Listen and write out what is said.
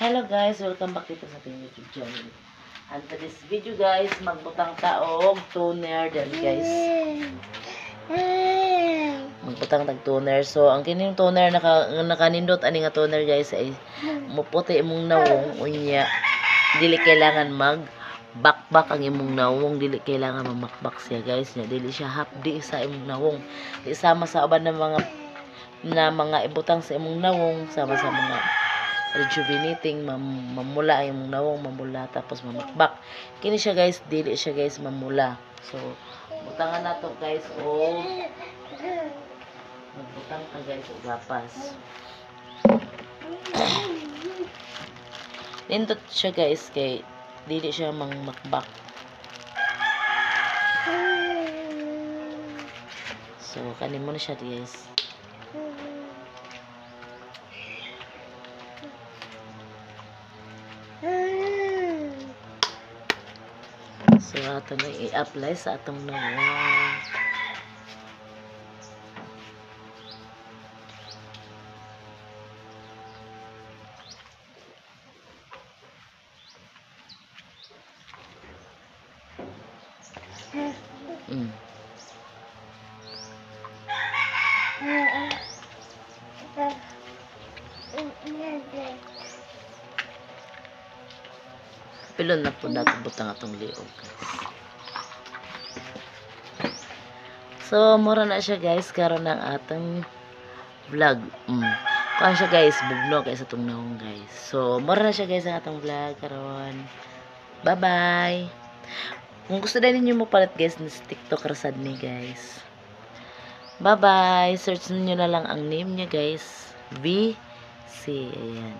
Hello guys, welcome back dito sa ating YouTube channel. And for this video guys, magbutang taog toner dyan guys. Magbutang tag toner. So ang kining toner nakanindot ani nga toner guys ay muputi imong nawong unya. Dili kailangan bakbak ang imong nawong, dili kailangan mamakbak siya guys. Dili siya hapdi sa imong nawong. Di sama sa uban ng mga ibutang sa imong nawong, sama sa mga rejuvenating, mamula yung nawong, mamula tapos mamakbak. Kini siya guys, dili siya guys mamula. So butangan nato guys o magbutang ka guys o gapas. Nindot siya guys kay dili siya makbak. So kanin mo na siya guys. So, ato na i-apply sa atong nawong. Pilon na po natin butang atong liog. So, mura na siya guys, karon ng atong vlog. Kuha siya guys, bugno kaysa itong nawong guys. So, mura na siya guys ang atong vlog karon. Bye-bye! Kung gusto din ninyo mo palit guys, sa TikTok rasad ni guys. Bye-bye! Search niyo na lang ang name niya guys. VC. Ayan.